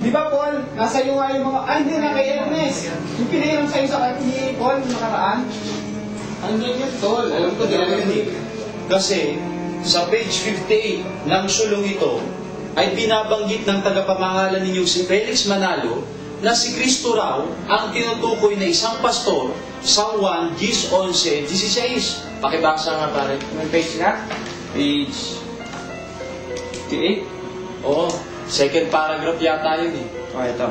Di ba, Paul? Nasa iyo nga yung mga... Ay, hindi na kay Ernest. Yung pinahiram sa'yo sa ni Paul, nakaraan. Andyan yun, Tol. Alam ko, Hindi. Kasi, sa page 58 ng sulong ito, ay binabanggit ng tagapamahala ninyo si Felix Manalo na si Kristo raw ang tinutukoy na isang pastor sa 1 Gis 11:16. Pakibasa nga pare. May page na? Page 58. Oo, second paragraph yata yun eh. O, ito.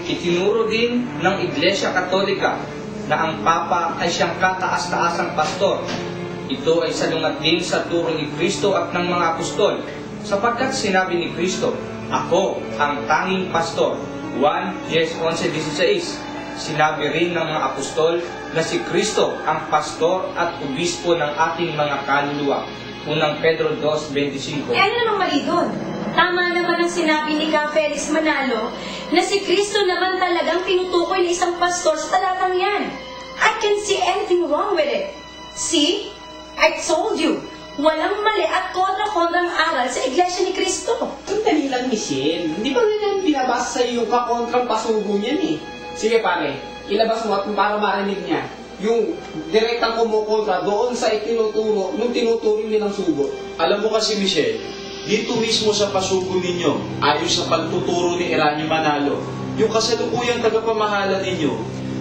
Itinuro din ng Iglesia Katolika na ang Papa ay siyang kataas-taasang pastor. Ito ay salungat din sa turo ni Kristo at ng mga apostol, sapagkat sinabi ni Kristo, "Ako ang tanging pastor." 1 Gis 11:16. Sinabi rin ng mga apostol na si Kristo ang pastor at obispo ng ating mga kaluluwa. Unang Pedro 2:25. Ano namang mali doon? Tama naman ang sinabi ni Ka Felix Manalo na si Kristo naman talagang tinutukoy ng isang pastor sa talatang yan. I can't see anything wrong with it. See? I told you. Walang mali at kontra-kontrang aral sa Iglesia ni Kristo. Sandali lang, Michelle. Hindi ba ganyan binabasa sa'yo yung kakontrang pasugo niyan eh? Sige pare, ilabas mo at para marinig niya yung direktang kumukontra doon sa itinuturo, nung tinuturing nilang sugo. Alam mo kasi Michelle, dito mismo sa pasugo ninyo, ayon sa pagtuturo ni Eranio Manalo, yung kasalukuyang tagapamahala ninyo,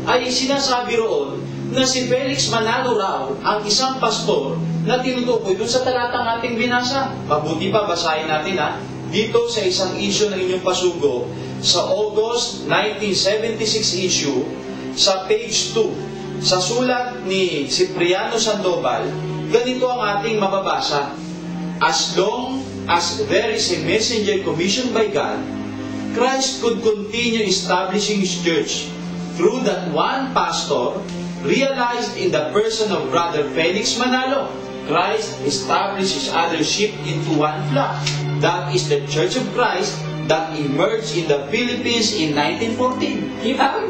ay sinasabi roon na si Felix Manalo raw ang isang pastor na tinutukoy doon sa talatang ating binasa. Mabuti pa, basahin natin ha. Dito sa isang issue ng inyong pasugo, sa August 1976 issue, sa page 2, sa sulat ni Cipriano Sandoval, ganito ang ating mababasa. As long as there is a messenger commissioned by God, Christ could continue establishing His church through that one pastor realized in the person of Brother Felix Manalo. Christ established His other sheep into one flock. That is the Church of Christ that emerged in the Philippines in 1914. Kita ko,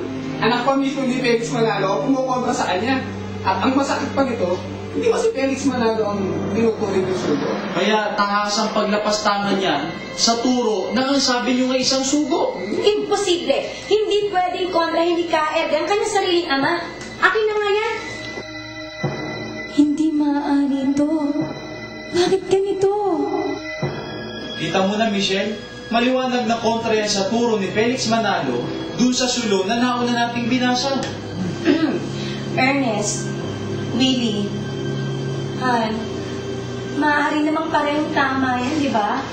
anak ko mismo ni Felix Manalo, kumukontra sa kanya. At ang masakit pa nito, hindi ba si Felix Manalo ang tinuturing ng sugo? Kaya tahasang paglapastangan yan sa turo na ang sabi nyo nga isang sugo. Imposible. Hindi pwedeng kontrahin ni Ka Edgar ang kanyang sariling ama. Akin na nga yan. Hindi maaari ito. Bakit ganito? Kita mo na, Michelle, maliwanag na kontra yan sa turo ni Felix Manalo dun sa sulo na nauna nating binasa. Ernest, Willie, Han, maaari namang parehong tama yan, di ba?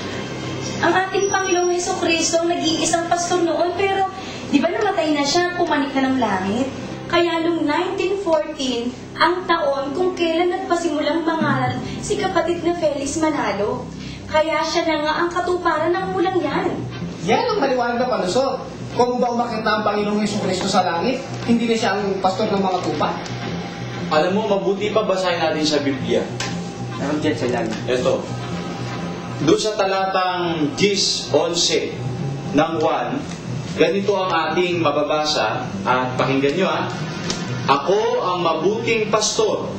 Ang ating Panginoong Hesukristo ang nag-iisang pastor noon, pero di ba namatay na siya, pumanik na ng langit? Kaya noong 1914, ang taon kung kailan nagpasimulang mangaral si kapatid na Felix Manalo. Kaya siya na nga ang katuparan ng ulang yan. Yan ang maliwanag na palusot. Kung ba umakit na ang Panginoong Hesukristo sa langit, hindi na siya ang pastor ng mga tupa. Alam mo, mabuti pa basahin natin sa Biblia. Meron dyan sa lalim. Ito. Doon sa talatang Gis 11 ng 1, ganito ang ating mababasa at pakinggan nyo ha. Ako ang mabuting pastor.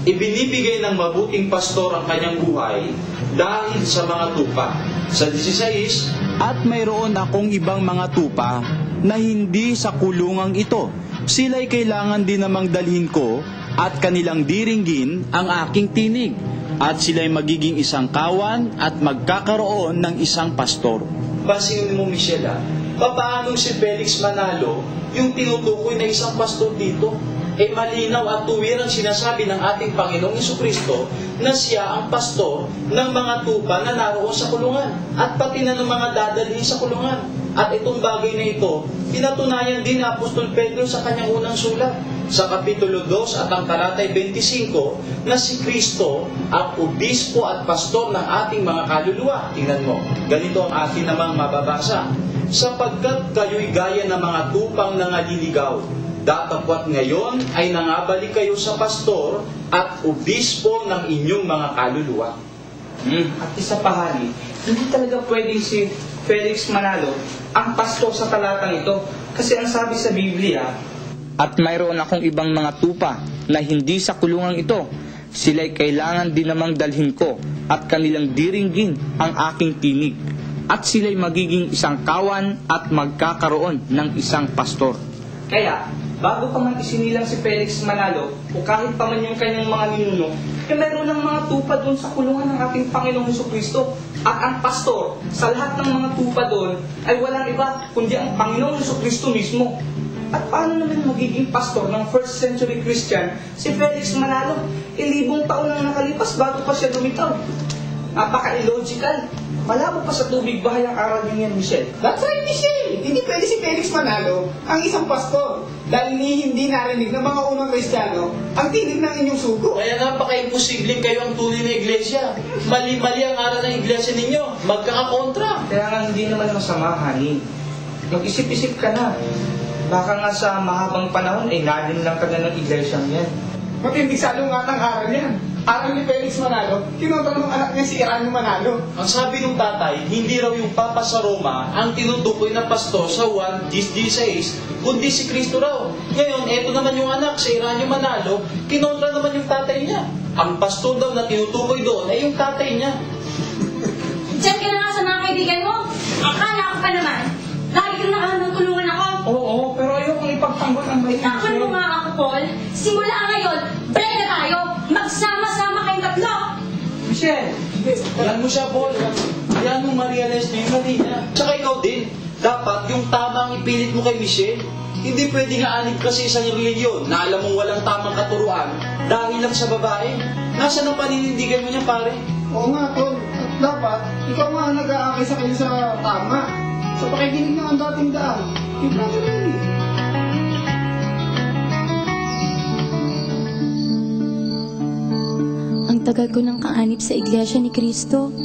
Ibinibigay ng mabuting pastor ang kanyang buhay dahil sa mga tupa. Sa 16, at mayroon akong ibang mga tupa na hindi sa kulungang ito. Sila'y kailangan din namang dalhin ko at kanilang diringgin ang aking tinig. At sila'y magiging isang kawan at magkakaroon ng isang pastor. Basingin mo, Michelle, paano si Felix Manalo yung tinutukoy na isang pastor dito? Malinaw at tuwirang sinasabi ng ating Panginoong Hesukristo na siya ang pastor ng mga tupa na naroon sa kulungan at pati na ng mga dadalhin sa kulungan. At itong bagay na ito, pinatunayan din ni Apostol Pedro sa kanyang unang sulat sa Kapitulo 2 at ang talatay 25 na si Kristo ang obispo at pastor ng ating mga kaluluwa. Tingnan mo, ganito ang atin namang mababasa. Sapagkat kayo'y gaya ng mga tupang nangaliligaw, datapwat ngayon ay nangabalik kayo sa pastor at obispo ng inyong mga kaluluwa. At isa pa, Hari, hindi talaga pwedeng si Felix Manalo ang pastor sa talatang ito. Kasi ang sabi sa Biblia, at mayroon akong ibang mga tupa na hindi sa kulungang ito. Sila'y kailangan din namang dalhin ko at kanilang diringgin ang aking tinig. at sila'y magiging isang kawan at magkakaroon ng isang pastor. Kaya, bago pa man isinilang si Felix Manalo o kahit pa man yung kanyang mga ninuno, meron ng mga tupa doon sa kulungan ng ating Panginoong Hesukristo. At ang pastor sa lahat ng mga tupa doon ay walang iba kundi ang Panginoong Hesukristo mismo. At paano naman magiging pastor ng first century Christian si Felix Manalo? Libong taon nang nakalipas bago pa siya lumitaw. Napaka-illogical. Malabo pa sa tubig bahay ang aral niyan, Michelle. That's right, Michelle. Hindi pwede si Felix Manalo ang isang pastor dahil hindi narinig ng mga unang Kristiyano ang tinig ng inyong sugo. Kaya napaka-imposibleng kayo ang tunay na iglesia. Mali-mali ang aral ng iglesia ninyo. Magkakakontra. Kaya nga hindi naman masama, honey. Mag-isip-isip ka na. Baka nga sa mahabang panahon, nanin lang ka na ng iglesyang yan. Matindi salungat ang aral niyan. Aral ni Felix Manalo, kinontra ng anak niya si Eranio Manalo. Ang sabi ng tatay, hindi raw yung Papa sa Roma ang tinutukoy na pastor sa 1:16, kundi si Kristo raw. Ngayon, eto naman yung anak, si Eranio Manalo, kinontra naman yung tatay niya. Ang pastor daw na tinutukoy doon ay yung tatay niya. Diyan ka na nga sa mga kaibigan mo. Akala ko pa naman. Lagi ka na ng tulungan ako. Oo, pero ayokong ipagtanggol ang may Takpan mo nga ako, Paul. Simula ngayon, break na tayo. Magsama-sama kayong tatlo. Michelle, Yan mo siya, Paul. Yan mo ma-realize niya yung mali niya. Tsaka ikaw din, dapat yung tama ang ipilit mo kay Michelle. Hindi pwede nga anib kasi isang reliyon na alam mong walang tamang katuruan dahil lang sa babae. Nasaan ang paninindigan mo niya, pare? Oo nga, Tol. At dapat, ikaw nga ang nag-aakay sa kanya sa tama. Sa pakikinig ng ang dating daan. Yung brother Lenny. Ang tagal ko nang kaanib sa Iglesia ni Cristo.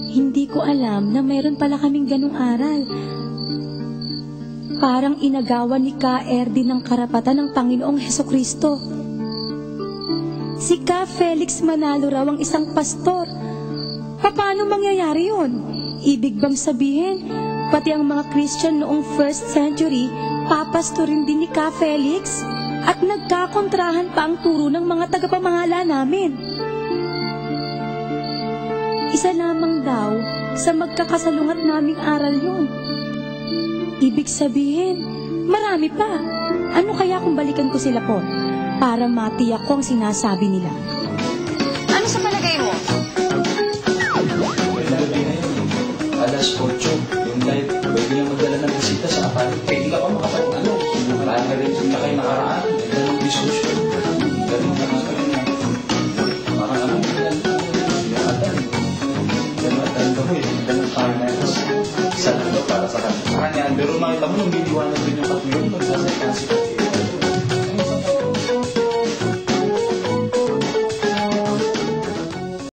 Hindi ko alam na mayroon pala kaming ganung aral. Parang inagawan ni K.R. din ng karapatan ng Panginoong Hesukristo. Si Ka Felix Manalo raw ang isang pastor. Paano mangyayari yun? Ibig bang sabihin, pati ang mga Christian noong first century, papastorin din ni Ka Felix? At nagkakontrahan pa ang turo ng mga tagapamahala namin. Isa lamang daw sa magkakasalungat naming aral yun. Ibig sabihin, marami pa. Ano kaya kung balikan ko sila po para matiyak ko ang sinasabi nila? Ano sa palagay mo? Alas 8, yung live, pwede nga magdala ng bisita sa apartment. Pwede ka pa makapag-ano. Marami na rin yung kayo nakaraan. Ganong diskusyon. Ganong nakakaroon na. Parang ano, sinakatan. Ganong atan ko eh. Ganong finance. Isa lang daw para sa kanya. Pero makita mo, nung biniwanag din yung 4 million, magsasay kasi